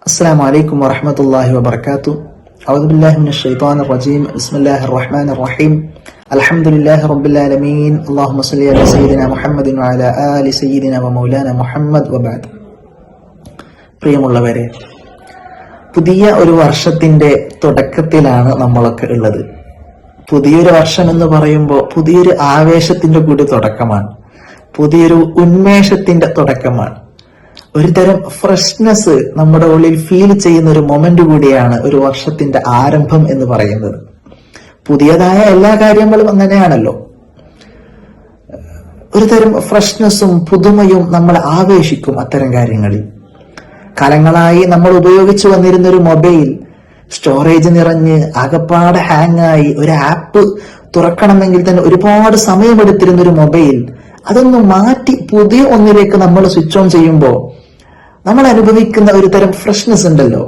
السلام عليكم ورحمة الله وبركاته. أعوذ بالله من الشيطان الرجيم. بسم الله الرحمن الرحيم. الحمد لله رب العالمين. اللهم صل على سيدنا محمد وعلى آل سيدنا ومولانا محمد وبعد. പ്രിയമുള്ളവരെ, പുതിയ ഒരു വർഷത്തിന്റെ തുടക്കത്തിലാണ് നമ്മളൊക്കെ ഉള്ളത്. പുതിയൊരു വർഷം എന്ന് പറയുമ്പോൾ പുതിയൊരു ആവേശത്തിന്റെ കൂടി തുടക്കമാണ്, പുതിയൊരു ഉന്മേഷത്തിന്റെ തുടക്കമാണ്, ഒരു തരം ഫ്രഷ്നെസ് നമ്മുടെ ഉള്ളിൽ ഫീൽ ചെയ്യുന്ന ഒരു മൊമെന്റ് കൂടിയാണ് ഒരു വർഷത്തിന്റെ ആരംഭം എന്ന് പറയുന്നത്. പുതിയതായ എല്ലാ കാര്യങ്ങളും അങ്ങനെയാണല്ലോ. ഒരു തരം ഫ്രഷ്നെസ്സും പുതുമയും നമ്മൾ ആവേശിക്കും അത്തരം കാര്യങ്ങളിൽ. കാലങ്ങളായി നമ്മൾ ഉപയോഗിച്ചു വന്നിരുന്ന ഒരു മൊബൈൽ സ്റ്റോറേജ് നിറഞ്ഞ് ആകപ്പാടെ ഹാങ് ആയി ഒരു ആപ്പ് തുറക്കണമെങ്കിൽ തന്നെ ഒരുപാട് സമയമെടുത്തിരുന്ന ഒരു മൊബൈൽ അതൊന്ന് മാറ്റി പുതിയ ഒന്നിലേക്ക് നമ്മൾ സ്വിച്ച് ഓൺ ചെയ്യുമ്പോൾ നമ്മൾ അനുഭവിക്കുന്ന ഒരു തരം ഫ്രഷ്നെസ് ഉണ്ടല്ലോ.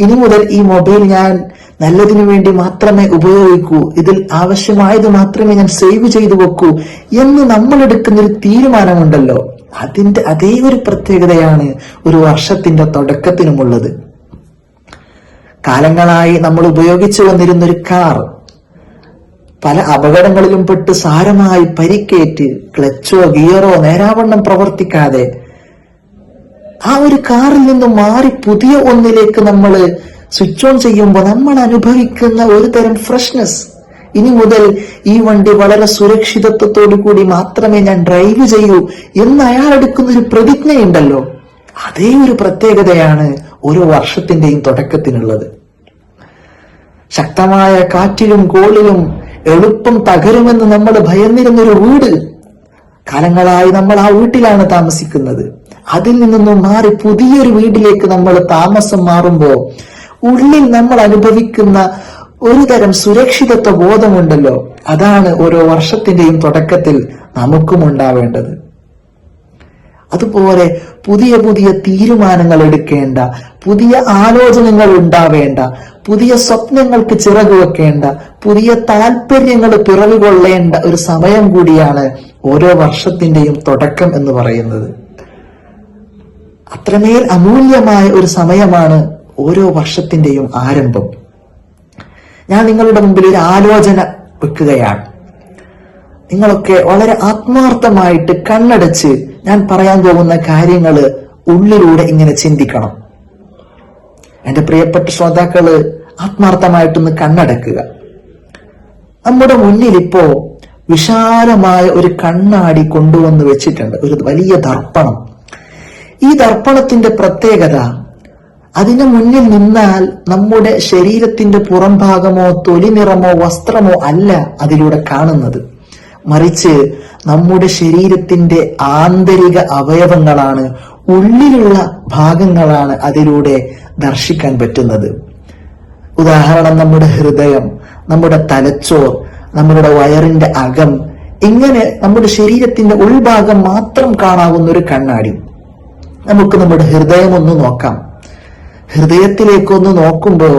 ഇനി മുതൽ ഈ മൊബൈൽ ഞാൻ നല്ലതിനു വേണ്ടി മാത്രമേ ഉപയോഗിക്കൂ, ഇതിൽ ആവശ്യമായത് മാത്രമേ ഞാൻ സേവ് ചെയ്തു വെക്കൂ എന്ന് നമ്മൾ എടുക്കുന്ന ഒരു തീരുമാനമുണ്ടല്ലോ, അതിന്റെ അതേ ഒരു പ്രത്യേകതയാണ് ഒരു വർഷത്തിന്റെ തുടക്കത്തിനുമുള്ളത്. കാലങ്ങളായി നമ്മൾ ഉപയോഗിച്ചു വന്നിരുന്ന ഒരു കാർ പല അപകടങ്ങളിലും പെട്ട് സാരമായി പരിക്കേറ്റ് ക്ലച്ചോ ഗിയറോ നേരാവണ്ണം പ്രവർത്തിക്കാതെ ആ ഒരു കാറിൽ നിന്നും മാറി പുതിയ ഒന്നിലേക്ക് നമ്മൾ സ്വിച്ച് ഓൺ ചെയ്യുമ്പോൾ നമ്മൾ അനുഭവിക്കുന്ന ഒരു തരം ഫ്രഷ്നെസ്. ഇനി മുതൽ ഈ വണ്ടി വളരെ സുരക്ഷിതത്വത്തോടു കൂടി മാത്രമേ ഞാൻ ഡ്രൈവ് ചെയ്യൂ എന്ന് അയാൾ എടുക്കുന്ന ഒരു പ്രതിജ്ഞയുണ്ടല്ലോ, അതേ ഒരു പ്രത്യേകതയാണ് ഓരോ വർഷത്തിന്റെയും തുടക്കത്തിനുള്ളത്. ശക്തമായ കാറ്റിലും കോളിലും എളുപ്പം തകരുമെന്ന് നമ്മൾ ഭയന്നിരുന്നൊരു വീട്, കാലങ്ങളായി നമ്മൾ ആ വീട്ടിലാണ് താമസിക്കുന്നത്. അതിൽ നിന്നും മാറി പുതിയൊരു വീട്ടിലേക്ക് നമ്മൾ താമസം മാറുമ്പോൾ ഉള്ളിൽ നമ്മൾ അനുഭവിക്കുന്ന ഒരു തരം സുരക്ഷിതത്വ ബോധമുണ്ടല്ലോ, അതാണ് ഓരോ വർഷത്തിന്റെയും തുടക്കത്തിൽ നമുക്കും ഉണ്ടാവേണ്ടത്. അതുപോലെ പുതിയ പുതിയ തീരുമാനങ്ങൾ എടുക്കേണ്ട, പുതിയ ആലോചനകൾ ഉണ്ടാവേണ്ട, പുതിയ സ്വപ്നങ്ങൾക്ക് ചിറക് വെക്കേണ്ട, പുതിയ താല്പര്യങ്ങൾ പിറവികൊള്ളേണ്ട ഒരു സമയം കൂടിയാണ് ഓരോ വർഷത്തിന്റെയും തുടക്കം എന്ന് പറയുന്നത്. അത്രമേൽ അമൂല്യമായ ഒരു സമയമാണ് ഓരോ വർഷത്തിന്റെയും ആരംഭം. ഞാൻ നിങ്ങളുടെ മുമ്പിൽ ഒരു ആലോചന വെക്കുകയാണ്. നിങ്ങളൊക്കെ വളരെ ആത്മാർത്ഥമായിട്ട് കണ്ണടച്ച് ഞാൻ പറയാൻ പോകുന്ന കാര്യങ്ങള് ഉള്ളിലൂടെ ഇങ്ങനെ ചിന്തിക്കണം. എന്റെ പ്രിയപ്പെട്ട ശ്രോതാക്കള് ആത്മാർത്ഥമായിട്ടൊന്ന് കണ്ണടക്കുക. നമ്മുടെ മുന്നിൽ ഇപ്പോ വിശാലമായ ഒരു കണ്ണാടി കൊണ്ടുവന്ന് വെച്ചിട്ടുണ്ട്, ഒരു വലിയ ദർപ്പണം. ഈ ദർപ്പണത്തിന്റെ പ്രത്യേകത, അതിനു മുന്നിൽ നിന്നാൽ നമ്മുടെ ശരീരത്തിന്റെ പുറം ഭാഗമോ തൊലി നിറമോ വസ്ത്രമോ അല്ല അതിലൂടെ കാണുന്നത്, മറിച്ച് നമ്മുടെ ശരീരത്തിന്റെ ആന്തരിക അവയവങ്ങളാണ്, ഉള്ളിലുള്ള ഭാഗങ്ങളാണ് അതിലൂടെ ദർശിക്കാൻ പറ്റുന്നത്. ഉദാഹരണം, നമ്മുടെ ഹൃദയം, നമ്മുടെ തലച്ചോർ, നമ്മുടെ വയറിന്റെ അകം, ഇങ്ങനെ നമ്മുടെ ശരീരത്തിന്റെ ഉൾഭാഗം മാത്രം കാണാവുന്ന ഒരു കണ്ണാടി. നമുക്ക് നമ്മുടെ ഹൃദയം ഒന്ന് നോക്കാം. ഹൃദയത്തിലേക്കൊന്ന് നോക്കുമ്പോ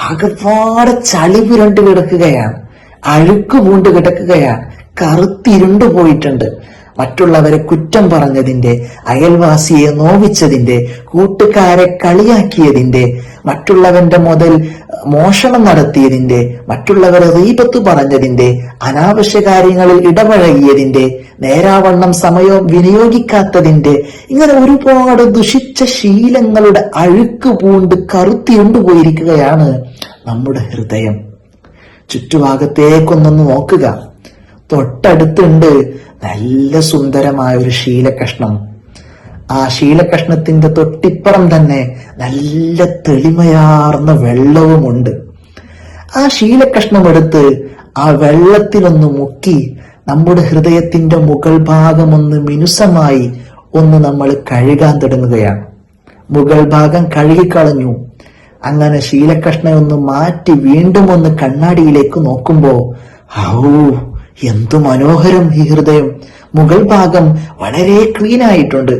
ആകെപ്പാടെ ചളി പുരണ്ട് കിടക്കുകയാണ്, അഴുക്ക് പൂണ്ട് കിടക്കുകയാണ്, കറുത്തിരുണ്ടു പോയിട്ടുണ്ട്. മറ്റുള്ളവരെ കുറ്റം പറഞ്ഞതിന്റെ, അയൽവാസിയെ നോവിച്ചതിന്റെ, കൂട്ടുകാരെ കളിയാക്കിയതിന്റെ, മറ്റുള്ളവന്റെ മുതൽ മോഷണം നടത്തിയതിന്റെ, മറ്റുള്ളവരെ ഗീബത്ത് പറഞ്ഞതിന്റെ, അനാവശ്യ കാര്യങ്ങളിൽ ഇടപഴകിയതിന്റെ, നേരാവണ്ണം സമയം വിനിയോഗിക്കാത്തതിന്റെ, ഇങ്ങനെ ഒരുപാട് ദുഷിച്ച ശീലങ്ങളുടെ അഴുക്ക് പൂണ്ട് കറുത്തിരുണ്ടു പോയിരിക്കുകയാണ് നമ്മുടെ ഹൃദയം. ചുറ്റുഭാഗത്തേക്കൊന്നൊന്ന് നോക്കുക. തൊട്ടടുത്തുണ്ട് നല്ല സുന്ദരമായ ഒരു ശീലകഷ്ണം. ആ ശീലകഷ്ണത്തിന്റെ തൊട്ടിപ്പുറം തന്നെ നല്ല തെളിമയാർന്ന വെള്ളവുമുണ്ട്. ആ ശീലകഷ്ണം എടുത്ത് ആ വെള്ളത്തിലൊന്ന് മുക്കി നമ്മുടെ ഹൃദയത്തിന്റെ മുകൾ ഭാഗം ഒന്ന് മിനുസമായി ഒന്ന് നമ്മൾ കഴുകാൻ തുടങ്ങുകയാണ്. മുകൾ ഭാഗം കഴുകിക്കളഞ്ഞു. അങ്ങനെ ശീലകഷ്ണം ഒന്ന് മാറ്റി വീണ്ടും ഒന്ന് കണ്ണാടിയിലേക്ക് നോക്കുമ്പോ, എന്തു മനോഹരം ഈ ഹൃദയം! മുകൾ ഭാഗം വളരെ ക്ലീൻ ആയിട്ടുണ്ട്.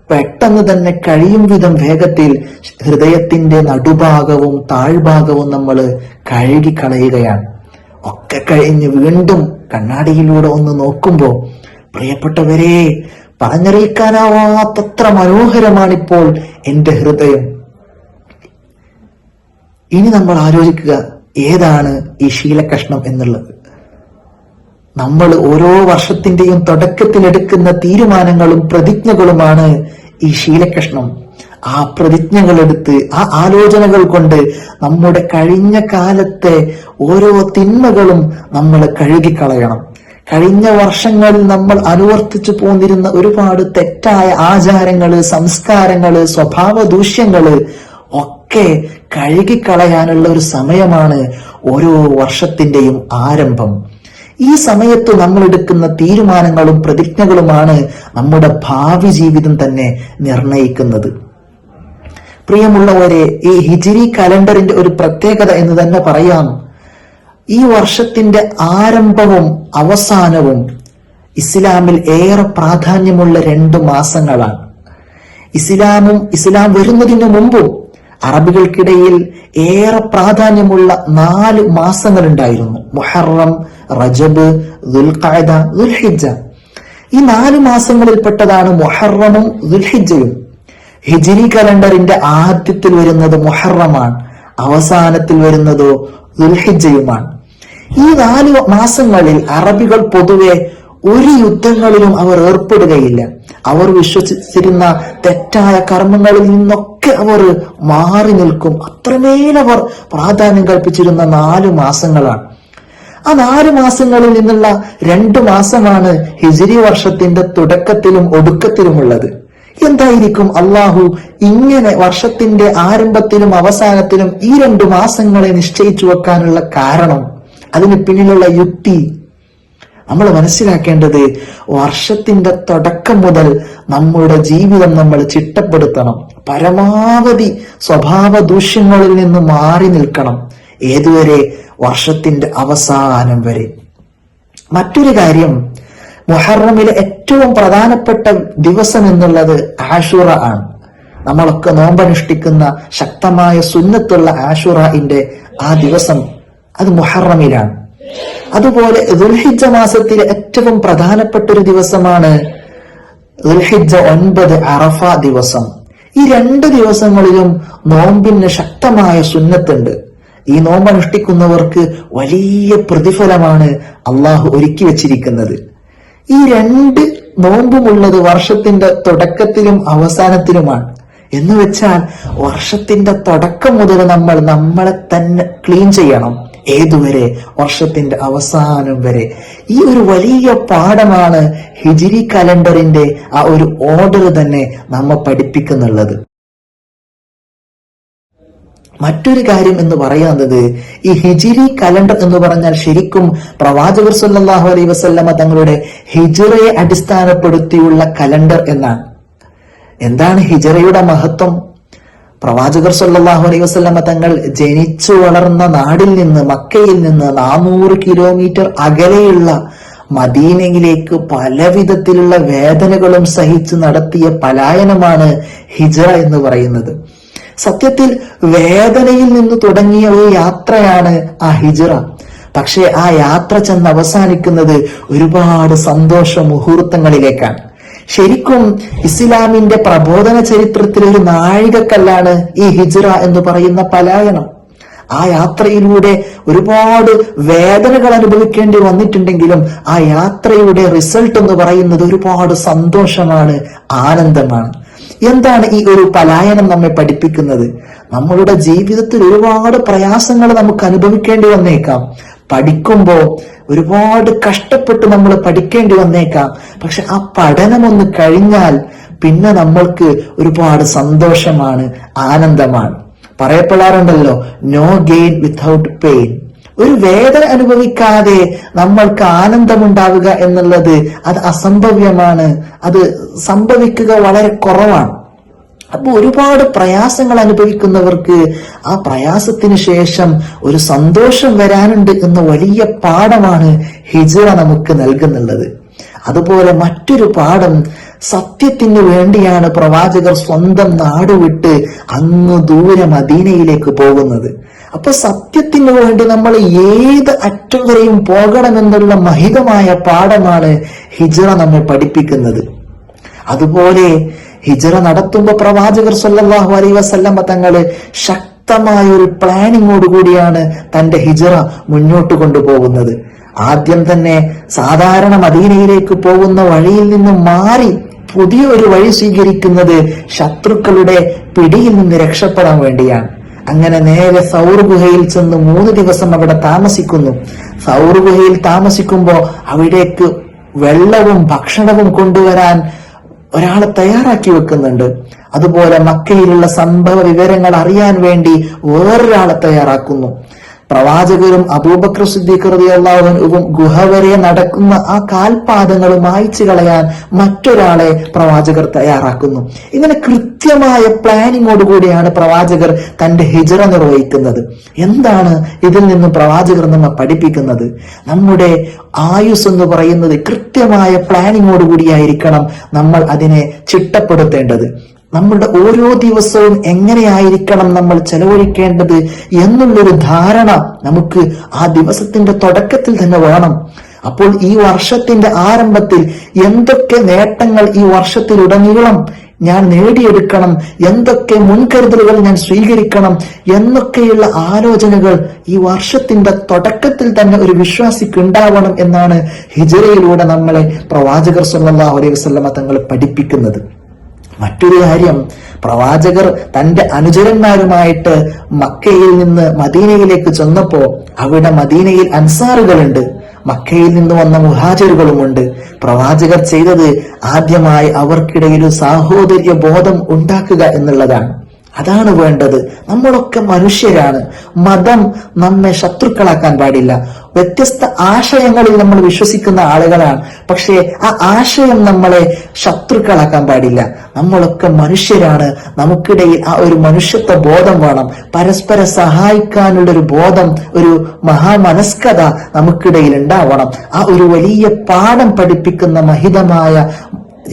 പെട്ടെന്ന് തന്നെ കഴിയും വിധം വേഗത്തിൽ ഹൃദയത്തിന്റെ നടുഭാഗവും താഴ്ഭാഗവും നമ്മൾ കഴുകിക്കളയുകയാണ്. ഒക്കെ കഴിഞ്ഞ് വീണ്ടും കണ്ണാടിയിലൂടെ ഒന്ന് നോക്കുമ്പോ, പ്രിയപ്പെട്ടവരെ, പറഞ്ഞറിയിക്കാനാവാത്തത്ര മനോഹരമാണിപ്പോൾ എന്റെ ഹൃദയം. ഇനി നമ്മൾ ആലോചിക്കുക, ഏതാണ് ഈ ശീലകഷ്ണം എന്നുള്ളത്. നമ്മൾ ഓരോ വർഷത്തിന്റെയും തുടക്കത്തിൽ എടുക്കുന്ന തീരുമാനങ്ങളും പ്രതിജ്ഞകളുമാണ് ഈ ശീലകഷ്ണം. ആ പ്രതിജ്ഞകളെടുത്ത്, ആ ആലോചനകൾ കൊണ്ട് നമ്മുടെ കഴിഞ്ഞ കാലത്തെ ഓരോ തിന്മകളും നമ്മൾ കഴുകിക്കളയണം. കഴിഞ്ഞ വർഷങ്ങളിൽ നമ്മൾ അനുവർത്തിച്ചു പോന്നിരുന്ന ഒരുപാട് തെറ്റായ ആചാരങ്ങള്, സംസ്കാരങ്ങള്, സ്വഭാവ ദൂഷ്യങ്ങള് ഒക്കെ കഴുകിക്കളയാനുള്ള ഒരു സമയമാണ് ഓരോ വർഷത്തിന്റെയും ആരംഭം. ഈ സമയത്ത് നമ്മൾ എടുക്കുന്ന തീരുമാനങ്ങളും പ്രതിജ്ഞകളുമാണ് നമ്മുടെ ഭാവി ജീവിതം തന്നെ നിർണയിക്കുന്നത്. പ്രിയമുള്ളവരെ, ഈ ഹിജ്രി കലണ്ടറിന്റെ ഒരു പ്രത്യേകത എന്ന് തന്നെ പറയാം. ഈ വർഷത്തിന്റെ ആരംഭവും അവസാനവും ഇസ്ലാമിൽ ഏറെ പ്രാധാന്യമുള്ള 2 മാസങ്ങളാണ്. ഇസ്ലാം വരുന്നതിന് മുമ്പും അറബികൾക്കിടയിൽ ഏറെ പ്രാധാന്യമുള്ള 4 മാസങ്ങൾ ഉണ്ടായിരുന്നു. മുഹറം, റജബ്, ദുൽഖഅദ, ദുൽഹിജ്ജ. ഈ 4 മാസങ്ങളിൽപ്പെട്ടതാണ് മുഹറമും ദുൽഹിജ്ജയും. ഹിജ്രി കലണ്ടറിന്റെ ആദ്യത്തിൽ വരുന്നത് മുഹറമാണ്, അവസാനത്തിൽ വരുന്നതോ ദുൽഹിജ്ജയുമാണ്. ഈ 4 മാസങ്ങളിൽ അറബികൾ പൊതുവെ ഒരു യുദ്ധങ്ങളിലും അവർ ഏർപ്പെടുകയില്ല. അവർ വിശ്വസിച്ചിരുന്ന തെറ്റായ കർമ്മങ്ങളിൽ നിന്നൊക്കെ അവർ മാറി നിൽക്കും. അത്രമേൽ അവർ പ്രാധാന്യം കൽപ്പിച്ചിരുന്ന 4 മാസങ്ങളാണ്. ആ 4 മാസങ്ങളിൽ നിന്നുള്ള 2 മാസമാണ് ഹിജ്രി വർഷത്തിന്റെ തുടക്കത്തിലും ഒടുക്കത്തിലുമുള്ളത്. എന്തായിരിക്കും അള്ളാഹു ഇങ്ങനെ വർഷത്തിന്റെ ആരംഭത്തിലും അവസാനത്തിലും ഈ 2 മാസങ്ങളെ നിശ്ചയിച്ചു വെക്കാനുള്ള കാരണം? അതിന് പിന്നിലുള്ള യുക്തി നമ്മൾ മനസ്സിലാക്കേണ്ടത്, വർഷത്തിന്റെ തുടക്കം മുതൽ നമ്മുടെ ജീവിതം നമ്മൾ ചിട്ടപ്പെടുത്തണം. പരമാവധി സ്വഭാവ ദൂഷ്യങ്ങളിൽ നിന്ന് മാറി നിൽക്കണം. ഏതുവരെ? വർഷത്തിന്റെ അവസാനം വരെ. മറ്റൊരു കാര്യം, മുഹറമിലെ ഏറ്റവും പ്രധാനപ്പെട്ട ദിവസം എന്നുള്ളത് ആഷുറ ആണ്. നമ്മളൊക്കെ നോമ്പനുഷ്ഠിക്കുന്ന ശക്തമായ സുന്നത്തുള്ള ആഷുറന്റെ ആ ദിവസം അത് മുഹറമിലാണ്. അതുപോലെ ദുൽഹിജ്ജ മാസത്തിലെ ഏറ്റവും പ്രധാനപ്പെട്ട ഒരു ദിവസമാണ് ദുൽഹിജ്ജ 9 അറഫ ദിവസം. ഈ 2 ദിവസങ്ങളിലും നോമ്പിന് ശക്തമായ സുന്നത്തുണ്ട്. ഈ നോമ്പനുഷ്ഠിക്കുന്നവർക്ക് വലിയ പ്രതിഫലമാണ് അള്ളാഹു ഒരുക്കി വച്ചിരിക്കുന്നത്. ഈ 2 നോമ്പുമുള്ളത് വർഷത്തിന്റെ തുടക്കത്തിലും അവസാനത്തിലുമാണ്. എന്ന് വെച്ചാൽ വർഷത്തിന്റെ തുടക്കം മുതൽ നമ്മൾ നമ്മളെ തന്നെ ക്ലീൻ ചെയ്യണം. ഏതുവരെ? വർഷത്തിന്റെ അവസാനം വരെ. ഈ ഒരു വലിയ പാഠമാണ് ഹിജ്രി കലണ്ടറിന്റെ ആ ഒരു ഓർഡർ തന്നെ നമ്മെ പഠിപ്പിക്കുന്നുള്ളത്. മറ്റൊരു കാര്യം എന്ന് പറയുന്നത്, ഈ ഹിജ്രി കലണ്ടർ എന്ന് പറഞ്ഞാൽ ശരിക്കും പ്രവാചകർ സല്ലല്ലാഹു അലൈഹി വസല്ലമ തങ്ങളുടെ ഹിജ്റയെ അടിസ്ഥാനപ്പെടുത്തിയുള്ള കലണ്ടർ എന്നാണ്. എന്താണ് ഹിജ്റയുടെ മഹത്വം? പ്രവാചകർ സല്ലല്ലാഹു അലൈഹി വസല്ലമ തങ്ങൾ ജനിച്ചു വളർന്ന നാടിൽ നിന്ന്, മക്കയിൽ നിന്ന് 400 കിലോമീറ്റർ അകലെയുള്ള മദീനയിലേക്ക് പലവിധത്തിലുള്ള വേദനകളും സഹിച്ച് നടത്തിയ പലായനമാണ് ഹിജ്റ എന്ന് പറയുന്നത്. സത്യത്തിൽ വേദനയിൽ നിന്ന് തുടങ്ങിയ ഒരു യാത്രയാണ് ആ ഹിജ്റ. പക്ഷെ ആ യാത്ര ചെന്ന് അവസാനിക്കുന്നത് ഒരുപാട് സന്തോഷ മുഹൂർത്തങ്ങളിലേക്കാണ്. ശരിക്കും ഇസ്ലാമിന്റെ പ്രബോധന ചരിത്രത്തിലെ ഒരു നാഴികക്കല്ലാണ് ഈ ഹിജ്റ എന്ന് പറയുന്ന പലായനം. ആ യാത്രയിലൂടെ ഒരുപാട് വേദനകൾ അനുഭവിക്കേണ്ടി വന്നിട്ടുണ്ടെങ്കിലും ആ യാത്രയുടെ റിസൾട്ട് എന്ന് പറയുന്നത് ഒരുപാട് സന്തോഷമാണ്, ആനന്ദമാണ്. എന്താണ് ഈ ഒരു പലായനം നമ്മെ പഠിപ്പിക്കുന്നത്? നമ്മളുടെ ജീവിതത്തിൽ ഒരുപാട് പ്രയാസങ്ങൾ നമുക്ക് അനുഭവിക്കേണ്ടി വന്നേക്കാം. പഠിക്കുമ്പോ ഒരുപാട് കഷ്ടപ്പെട്ട് നമ്മൾ പഠിക്കേണ്ടി വന്നേക്കാം. പക്ഷെ ആ പഠനമൊന്ന് കഴിഞ്ഞാൽ പിന്നെ നമ്മൾക്ക് ഒരുപാട് സന്തോഷമാണ്, ആനന്ദമാണ്. പറയപ്പെടാറുണ്ടല്ലോ, നോ ഗെയിൻ വിത്തൗട്ട് പെയിൻ. ഒരു വേദന അനുഭവിക്കാതെ നമ്മൾക്ക് ആനന്ദമുണ്ടാവുക എന്നുള്ളത് അത് അസംഭവ്യമാണ്. അത് സംഭവിക്കുക വളരെ കുറവാണ്. അപ്പൊ ഒരുപാട് പ്രയാസങ്ങൾ അനുഭവിക്കുന്നവർക്ക് ആ പ്രയാസത്തിന് ശേഷം ഒരു സന്തോഷം വരാനുണ്ട് എന്ന വലിയ പാഠമാണ് ഹിജ്റ നമുക്ക് നൽകുന്നുള്ളത്. അതുപോലെ മറ്റൊരു പാഠം, സത്യത്തിന് വേണ്ടിയാണ് പ്രവാചകർ സ്വന്തം നാട് വിട്ട് അങ്ങ് ദൂരെ മദീനയിലേക്ക് പോകുന്നത്. അപ്പൊ സത്യത്തിന് വേണ്ടി നമ്മൾ ഏത് അറ്റം വരെയും പോകണമെന്നുള്ള മഹിതമായ പാഠമാണ് ഹിജ്റ നമ്മെ പഠിപ്പിക്കുന്നത്. അതുപോലെ ഹിജ്റ നടത്തുമ്പോൾ പ്രവാചകർ സല്ലല്ലാഹു അലൈഹി വസല്ലമ തങ്ങള് ശക്തമായ ഒരു പ്ലാനിങ്ങോട് കൂടിയാണ് തന്റെ ഹിജ്റ മുന്നോട്ട് കൊണ്ടുപോകുന്നത്. ആദ്യം തന്നെ സാധാരണ മദീനയിലേക്ക് പോകുന്ന വഴിയിൽ നിന്നും മാറി പുതിയ ഒരു വഴി സ്വീകരിക്കുന്നത് ശത്രുക്കളുടെ പിടിയിൽ നിന്ന് രക്ഷപ്പെടാൻ വേണ്ടിയാണ്. അങ്ങനെ നേരെ സൗർ ഗുഹയിൽ ചെന്ന് 3 ദിവസം അവിടെ താമസിക്കുന്നു. സൗർ ഗുഹയിൽ താമസിക്കുമ്പോൾ അവിടേക്ക് വെള്ളവും ഭക്ഷണവും കൊണ്ടുവരാൻ ഒരാളെ തയ്യാറാക്കി വെക്കുന്നുണ്ട്. അതുപോലെ മക്കയിലുള്ള സംഭവ വിവരങ്ങൾ അറിയാൻ വേണ്ടി വേറൊരാളെ തയ്യാറാക്കുന്നു. പ്രവാചകരും അബൂബക്കർ സിദ്ദീഖ് റളിയല്ലാഹു അൻഹുവും ഗുഹ വരെ നടക്കുന്ന ആ കാൽപാദങ്ങൾ മായ്ച്ചു കളയാൻ മറ്റൊരാളെ പ്രവാചകർ തയ്യാറാക്കുന്നു. ഇങ്ങനെ കൃത്യമായ പ്ലാനിങ്ങോടുകൂടിയാണ് പ്രവാചകർ തന്റെ ഹിജ്റ നിർവഹിക്കുന്നത്. എന്താണ് ഇതിൽ നിന്നും പ്രവാചകർ നമ്മെ പഠിപ്പിക്കുന്നത്? നമ്മുടെ ആയുസ് എന്ന് പറയുന്നത് കൃത്യമായ പ്ലാനിങ്ങോടുകൂടിയായിരിക്കണം നമ്മൾ അതിനെ ചിട്ടപ്പെടുത്തേണ്ടത്. നമ്മളുടെ ഓരോ ദിവസവും എങ്ങനെയായിരിക്കണം നമ്മൾ ചെലവഴിക്കേണ്ടത് എന്നുള്ളൊരു ധാരണ നമുക്ക് ആ ദിവസത്തിന്റെ തുടക്കത്തിൽ തന്നെ വേണം. അപ്പോൾ ഈ വർഷത്തിന്റെ ആരംഭത്തിൽ എന്തൊക്കെ നേട്ടങ്ങൾ ഈ വർഷത്തിലുടനീളം ഞാൻ നേടിയെടുക്കണം, എന്തൊക്കെ മുൻകരുതലുകൾ ഞാൻ സ്വീകരിക്കണം എന്നൊക്കെയുള്ള ആലോചനകൾ ഈ വർഷത്തിന്റെ തുടക്കത്തിൽ തന്നെ ഒരു വിശ്വാസിക്ക് ഉണ്ടാവണം എന്നാണ് ഹിജ്റയിലൂടെ നമ്മളെ പ്രവാചകർ സ്വല്ലല്ലാഹു അലൈഹി വസല്ലമ തങ്ങൾ പഠിപ്പിക്കുന്നത്. മറ്റൊരു കാര്യം, പ്രവാചകർ തന്റെ അനുചരന്മാരുമായിട്ട് മക്കയിൽ നിന്ന് മദീനയിലേക്ക് ചെന്നപ്പോ അവിടെ മദീനയിൽ അൻസാറുകളുണ്ട്, മക്കയിൽ നിന്ന് വന്ന മുഹാജിറുകളുമുണ്ട്. പ്രവാചകർ ചെയ്തത് ആദ്യമായി അവർക്കിടയിൽ സാഹോദര്യ ബോധം ഉണ്ടാക്കുക എന്നുള്ളതാണ്. അതാണ് വേണ്ടത്. നമ്മളൊക്കെ മനുഷ്യരാണ്. മതം നമ്മെ ശത്രുക്കളാക്കാൻ പാടില്ല. വ്യത്യസ്ത ആശയങ്ങളിൽ നമ്മൾ വിശ്വസിക്കുന്ന ആളുകളാണ്. പക്ഷേ ആ ആശയം നമ്മളെ ശത്രുക്കളാക്കാൻ പാടില്ല. നമ്മളൊക്കെ മനുഷ്യരാണ്. നമുക്കിടയിൽ ആ ഒരു മനുഷ്യത്വ ബോധം വേണം. പരസ്പര സഹായിക്കാനുള്ളൊരു ബോധം, ഒരു മഹാമനസ്കത നമുക്കിടയിൽ ഉണ്ടാവണം. ആ ഒരു വലിയ പാഠം പഠിപ്പിക്കുന്ന മഹിതമായ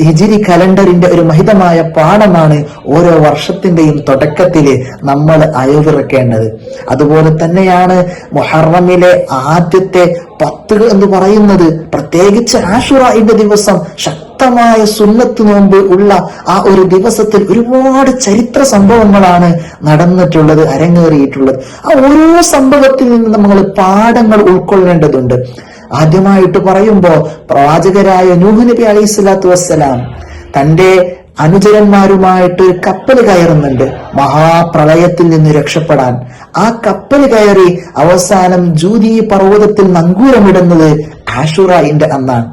ഹിജ്രി കലണ്ടറിന്റെ ഒരു മഹിതമായ പാഠമാണ് ഓരോ വർഷത്തിന്റെയും തുടക്കത്തില് നമ്മൾ അയവിറക്കേണ്ടത്. അതുപോലെ തന്നെയാണ് മുഹറമിലെ ആദ്യത്തെ 10 എന്ന് പറയുന്നത്. പ്രത്യേകിച്ച് ആശുറയുടെ ദിവസം ശക്തമായ സുന്നത്ത് നോമ്പ് ഉള്ള ആ ഒരു ദിവസത്തിൽ ഒരുപാട് ചരിത്ര സംഭവങ്ങളാണ് നടന്നിട്ടുള്ളത്, അരങ്ങേറിയിട്ടുള്ളത്. ആ ഓരോ സംഭവത്തിൽ നിന്ന് നമ്മൾ പാഠങ്ങൾ ഉൾക്കൊള്ളേണ്ടതുണ്ട്. ആദ്യമായിട്ട് പറയുമ്പോ പ്രവാചകരായ നൂഹ് നബി അലൈഹി സ്വലാത്തു വസ്സലാം തന്റെ അനുചരന്മാരുമായിട്ട് ഒരു കപ്പൽ കയറുന്നുണ്ട് മഹാപ്രളയത്തിൽ നിന്ന് രക്ഷപ്പെടാൻ. ആ കപ്പൽ കയറി അവസാനം ജൂദി പർവ്വതത്തിൽ നങ്കൂരമിടുന്നത് ആശുറയുടെ അന്നാണ്.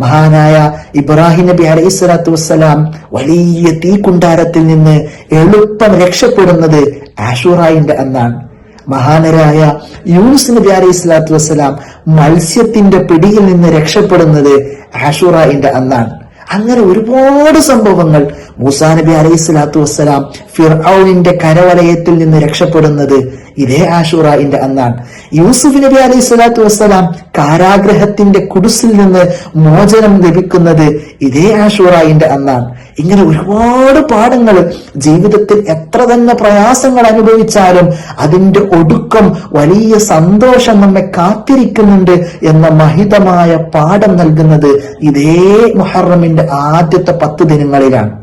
മഹാനായ ഇബ്രാഹിം നബി അലൈഹി സ്വലാത്തു വസ്സലാം വലിയ തീക്കുണ്ടാരത്തിൽ നിന്ന് എളുപ്പം രക്ഷപ്പെടുന്നത് ആശുറയുടെ അന്നാണ്. മഹാനരായ യൂനുസ് നബി അലൈഹി സ്വലാത്തു വസ്സലാം മത്സ്യത്തിന്റെ പിടിയിൽ നിന്ന് രക്ഷപ്പെടുന്നത് ആശുറയുടെ അന്നാണ്. അങ്ങനെ ഒരുപാട് സംഭവങ്ങൾ. മൂസാ നബി അലൈഹി സ്വലാത്തു വസ്സലാം ഫിർഔനിന്റെ കരവലയത്തിൽ നിന്ന് രക്ഷപ്പെടുന്നത് ഇതേ ആശുറയുടെ അന്നാണ്. യൂസുഫ് നബി അലൈഹി സ്വലാത്തു വസ്സലാം കാരാഗ്രഹത്തിന്റെ കുടുസിൽ നിന്ന് മോചനം ലഭിക്കുന്നത് ഇതേ ആശുറയുടെ അന്നാണ്. ഇങ്ങനെ ഒരുപാട് പാഠങ്ങൾ. ജീവിതത്തിൽ എത്ര തന്നെ പ്രയാസങ്ങൾ അനുഭവിച്ചാലും അതിന്റെ ഒടുക്കം വലിയ സന്തോഷം നമ്മെ കാത്തിരിക്കുന്നുണ്ട് എന്ന മഹിതമായ പാഠം നൽകുന്നത് ഇതേ മുഹറമിന്റെ ആദ്യത്തെ 10 ദിനങ്ങളിലാണ്.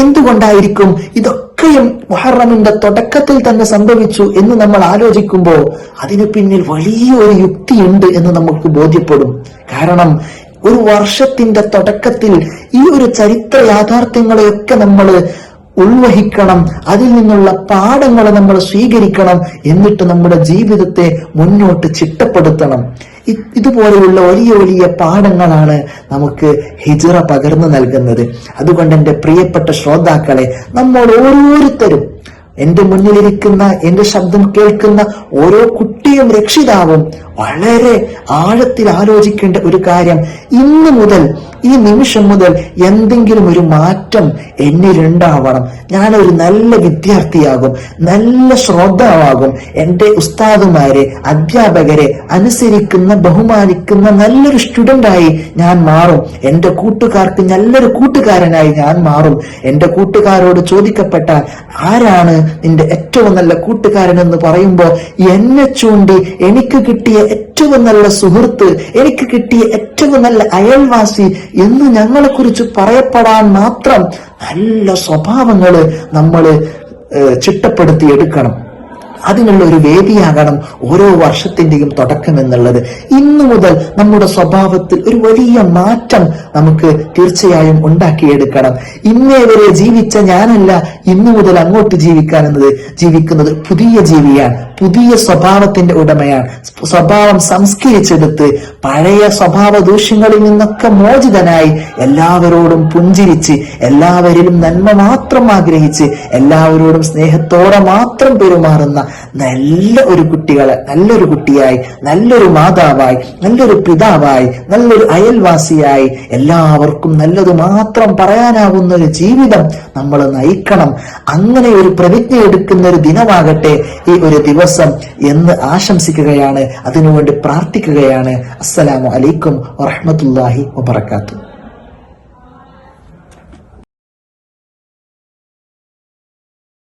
എന്തുകൊണ്ടായിരിക്കും ഇതൊക്കെയും മുഹറമിന്റെ തുടക്കത്തിൽ തന്നെ സംഭവിച്ചു എന്ന് നമ്മൾ ആലോചിക്കുമ്പോൾ അതിനു പിന്നിൽ വലിയൊരു യുക്തിയുണ്ട് എന്ന് നമുക്ക് ബോധ്യപ്പെടും. കാരണം ഒരു വർഷത്തിന്റെ തുടക്കത്തിൽ ഈ ഒരു ചരിത്ര യാഥാർത്ഥ്യങ്ങളെയൊക്കെ നമ്മൾ ഉൾവഹിക്കണം, അതിൽ നിന്നുള്ള പാഠങ്ങൾ നമ്മൾ സ്വീകരിക്കണം, എന്നിട്ട് നമ്മുടെ ജീവിതത്തെ മുന്നോട്ട് ചിട്ടപ്പെടുത്തണം. ഇതുപോലെയുള്ള വലിയ വലിയ പാഠങ്ങളാണ് നമുക്ക് ഹിജ്റ പകർന്നു നൽകുന്നത്. അതുകൊണ്ട് എന്റെ പ്രിയപ്പെട്ട ശ്രോതാക്കളെ, നമ്മൾ ഓരോരുത്തരും, എന്റെ മുന്നിലിരിക്കുന്ന, എന്റെ ശബ്ദം കേൾക്കുന്ന ഓരോ കുട്ടിയും രക്ഷിതാവും വളരെ ആഴത്തിൽ ആലോചിക്കേണ്ട ഒരു കാര്യം, ഇന്ന് മുതൽ, ഈ നിമിഷം മുതൽ എന്തെങ്കിലും ഒരു മാറ്റം എന്നിലുണ്ടാവണം. ഞാനൊരു നല്ല വിദ്യാർത്ഥിയാകും, നല്ല ശ്രോതാവാകും, എന്റെ ഉസ്താദുമാരെ, അധ്യാപകരെ അനുസരിക്കുന്ന, ബഹുമാനിക്കുന്ന നല്ലൊരു സ്റ്റുഡന്റായി ഞാൻ മാറും. എന്റെ കൂട്ടുകാർക്ക് നല്ലൊരു കൂട്ടുകാരനായി ഞാൻ മാറും. എന്റെ കൂട്ടുകാരോട് ചോദിക്കപ്പെട്ടാൽ ആരാണ് നിന്റെ ഏറ്റവും നല്ല കൂട്ടുകാരൻ എന്ന് പറയുമ്പോ എന്നെ ചൂണ്ടി എനിക്ക് കിട്ടിയ ഏറ്റവും നല്ല സുഹൃത്ത്, എനിക്ക് കിട്ടിയ ഏറ്റവും നല്ല അയൽവാസി എന്ന് ഞങ്ങളെ കുറിച്ച് പറയപ്പെടാൻ മാത്രം നല്ല സ്വഭാവങ്ങള് നമ്മൾ ചിട്ടപ്പെടുത്തിയെടുക്കണം. അതിനുള്ള ഒരു വേദിയാകണം ഓരോ വർഷത്തിന്റെയും തുടക്കം എന്നുള്ളത്. ഇന്നു മുതൽ നമ്മുടെ സ്വഭാവത്തിൽ ഒരു വലിയ മാറ്റം നമുക്ക് തീർച്ചയായും ഉണ്ടാക്കിയെടുക്കണം. ഇന്നേ വരെ ജീവിച്ച ഞാനല്ല ഇന്നു മുതൽ അങ്ങോട്ട് ജീവിക്കുന്നത് പുതിയ ജീവിയാണ്, പുതിയ സ്വഭാവത്തിന്റെ ഉടമയാണ്. സ്വഭാവം സംസ്കരിച്ചെടുത്ത് പഴയ സ്വഭാവ ദൂഷ്യങ്ങളിൽ നിന്നൊക്കെ മോചിതനായി എല്ലാവരോടും പുഞ്ചിരിച്ച്, എല്ലാവരിലും നന്മ മാത്രം ആഗ്രഹിച്ച്, എല്ലാവരോടും സ്നേഹത്തോടെ മാത്രം പെരുമാറുന്ന നല്ലൊരു കുട്ടിയായി, നല്ലൊരു മാതാവായി, നല്ലൊരു പിതാവായി, നല്ലൊരു അയൽവാസിയായി, എല്ലാവർക്കും നല്ലത് മാത്രം പറയാനാവുന്ന ഒരു ജീവിതം നമ്മൾ നയിക്കണം. അങ്ങനെ ഒരു പ്രതിജ്ഞ എടുക്കുന്ന ഒരു ദിനമാകട്ടെ ഈ ഒരു ദിവസം എന്ന് ആശംസിക്കുകയാണ്, അതിനുവേണ്ടി പ്രാർത്ഥിക്കുകയാണ്. അസ്സലാമു അലൈക്കും വറഹ്മത്തുള്ളാഹി വബറകാതുഹു.